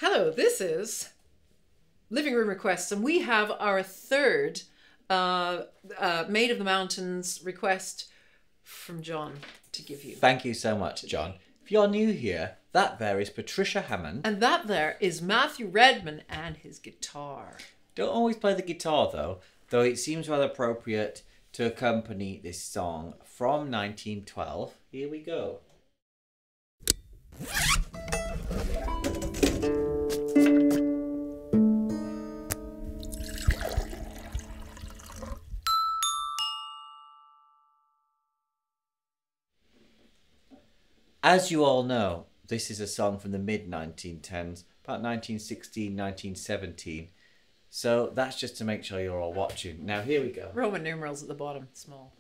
Hello, this is Living Room Requests, and we have our third Maid of the Mountains request from John to give you. Thank you so much, John. If you're new here, that there is Patricia Hammond. And that there is Matt Redman and his guitar. Don't always play the guitar though it seems rather appropriate to accompany this song from 1912. Here we go. As you all know, this is a song from the mid-1910s, about 1916, 1917. So that's just to make sure you're all watching. Now here we go. Roman numerals at the bottom, small.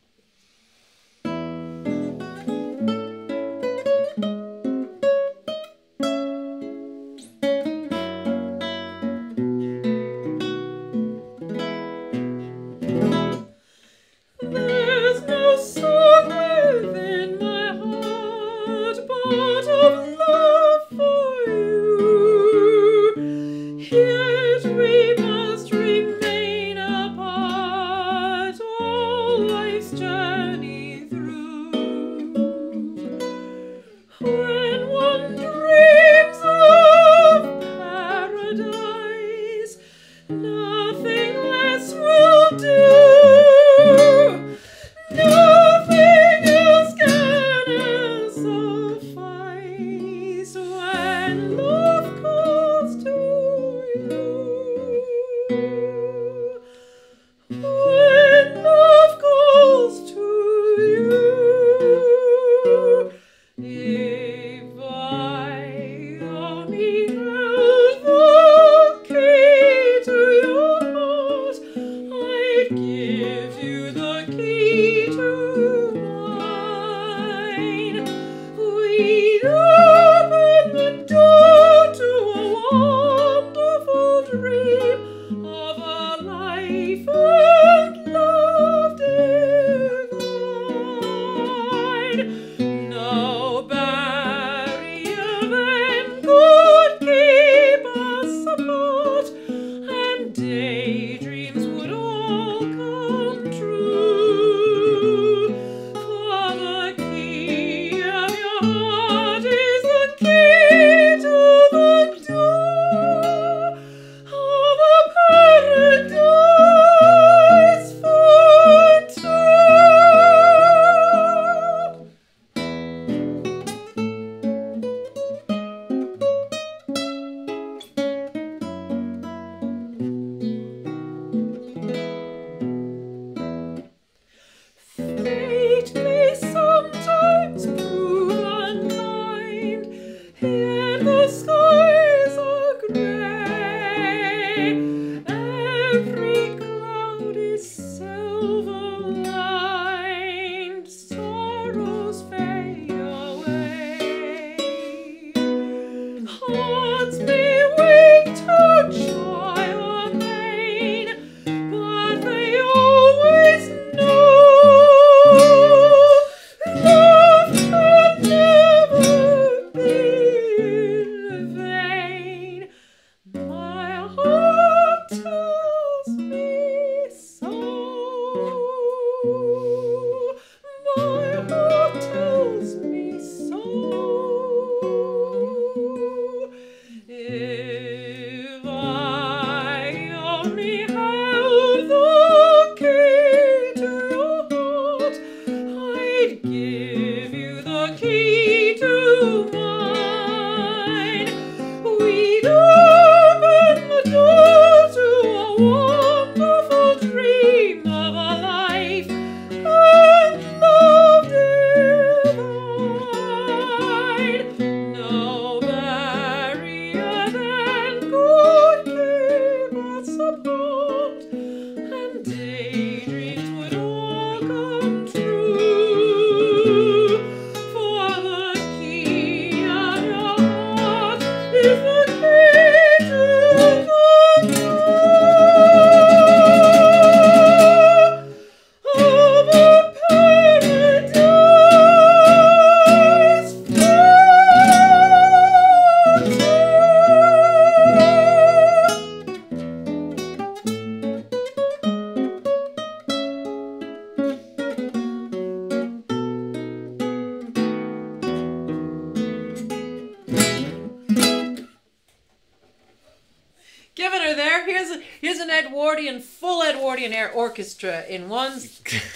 Here's an Edwardian, full Edwardian air orchestra in one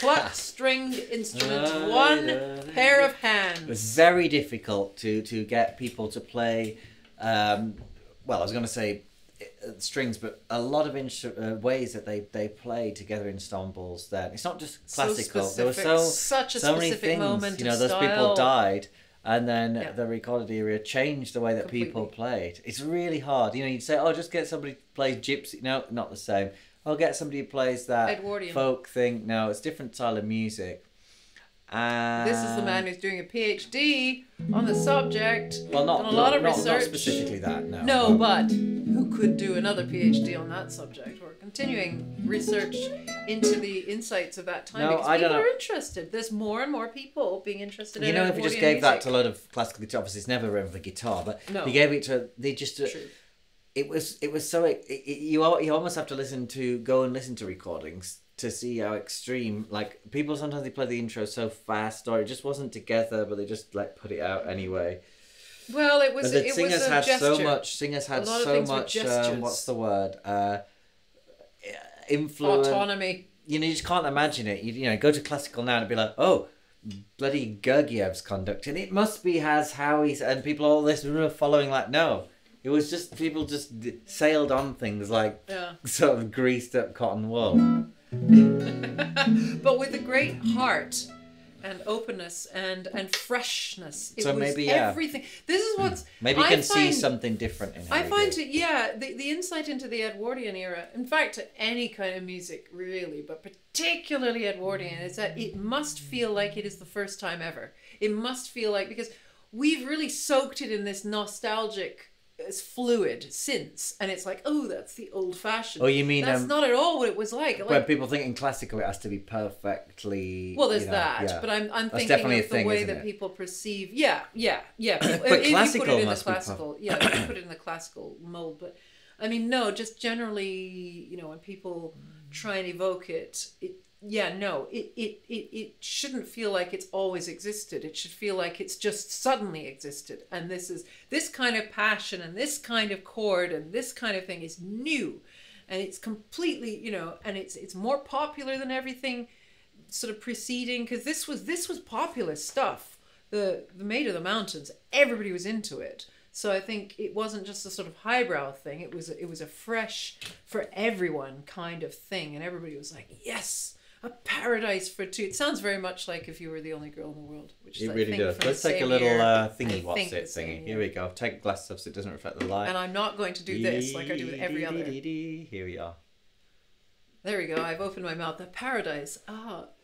plucked stringed instrument, one pair of hands. It's very difficult to get people to play, well, I was going to say strings, but a lot of ways that they play together ensembles then. It's not just classical. So there were such a so many specific things, moment you know, of those style. people died. And then the recorded era changed the way that Completely. people played. It's really hard. You know, you'd say, oh, just get somebody to play gypsy. No, not the same. I'll get somebody who plays that Edwardian. folk thing. No, it's different style of music. This is the man who's doing a PhD on the subject. Well, done a lot of research. Not specifically that, no. No, but who could do another PhD on that subject? Or continuing research into the insights of that time. No, because I don't people know. are interested. There's more and more people being interested in You know, if you just gave Edwardian that music. to a lot of classical guitar, obviously it's never written for guitar, but No. you gave it to, they just, True. it was so, you almost have to go and listen to recordings to see how extreme, like, people sometimes they play the intro so fast, or it just wasn't together, but they just like put it out anyway. Well, it was. But the It singers was a had gesture. so much. Singers had A lot of so things were much. gestures. What's the word? Influence. Autonomy. You know, you just can't imagine it. You know, go to classical now and it'd be like, oh, bloody Gergiev's conducting. It must be has how he's and people all this following like no. It was just people just sailed on things like sort of greased up cotton wool. But with a great heart and openness and freshness. It So was maybe, everything. This is what's Maybe you can see something different in how I he find did. it, the insight into the Edwardian era, in fact, to any kind of music really, but particularly Edwardian, is that it must feel like it is the first time ever. It must feel like, because we've really soaked it in this nostalgic fluid since, and it's like, oh, that's the old fashioned. Oh, you mean that's not at all what it was like. when people think in classical it has to be perfectly. Well, there's you know, that, yeah. but I'm That's thinking definitely a of the thing, way isn't that it? people perceive. Yeah. But if classical you put it in must the be classical, if you put it in the classical mold. But I mean, no, just generally, you know, when people try and evoke it, it shouldn't feel like it's always existed. It should feel like it's just suddenly existed. And this kind of passion and this kind of chord and this kind of thing is new, and it's completely, you know, and it's more popular than everything sort of preceding, because this was popular stuff. The Maid of the Mountains, everybody was into it. So I think it wasn't just a sort of highbrow thing. It was a fresh for everyone kind of thing, and everybody was like, yes, a paradise for two. It sounds very much like If You Were the Only Girl in the World, which is It I really think does. from Let's the take a same little year. thingy. I What's think it the same thingy? year. Here we go. Take glasses off so it doesn't reflect the light. And I'm not going to do this like I do with every other. Here we are. There we go. I've opened my mouth. The paradise. But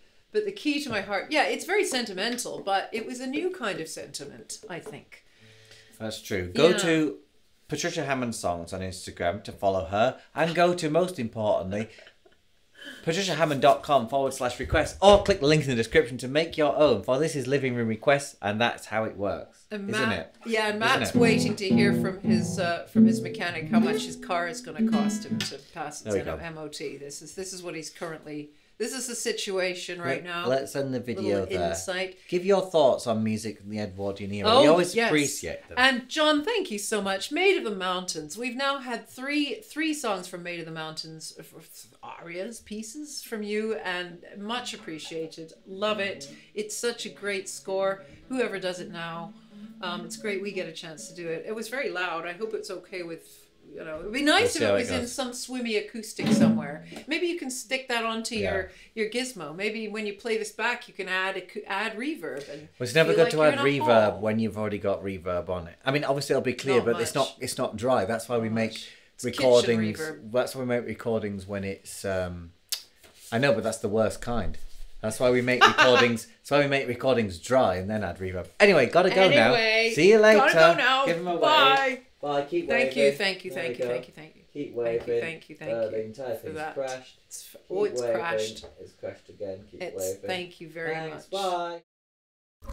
the key to my heart. Yeah, it's very sentimental, but it was a new kind of sentiment, I think. That's true. Go Yeah. to Patricia Hammond's Songs on Instagram to follow her, and go to, most importantly, patriciahammond.com/request, or click the link in the description to make your own, for this is living room requests, and that's how it works, And isn't it? Yeah, and Matt's Isn't it? waiting to hear from his mechanic how much his car is going to cost him to pass its There we go. MOT. This is what he's currently. This is the situation right now. Let's end the video Little there. insight. Give your thoughts on music in the Edwardian era. Oh, We always yes. appreciate them. And John, thank you so much. Maid of the Mountains. We've now had three songs from Maid of the Mountains, arias, pieces from you, and much appreciated. Love it. It's such a great score. Whoever does it now, it's great we get a chance to do it. It was very loud. I hope it's okay with. You know, it'd be nice We'll see if it how it was in goes. some swimmy acoustic somewhere. Maybe you can stick that onto Yeah. your gizmo. Maybe when you play this back, you can add reverb. And Well, it's never feel good like to you're add in a reverb hall. when you've already got reverb on it. I mean, obviously it'll be clear, Not but much. it's not dry. That's why we make kitchen recordings. reverb. That's why we make recordings when it's. I know, but that's the worst kind. That's why we make recordings. That's why we make recordings dry and then add reverb. Anyway, gotta go now. Anyway, See you later. gotta go now. Give him a Bye. wave. Bye. Keep Thank waving. you, thank you, There thank we you, go. thank you, thank you. Keep Thank you, waving. thank you, thank The you entire for thing's that. crashed. It's Keep it's waving. crashed. It's crashed again. Keep It's waving. thank you very Thanks. much. Bye.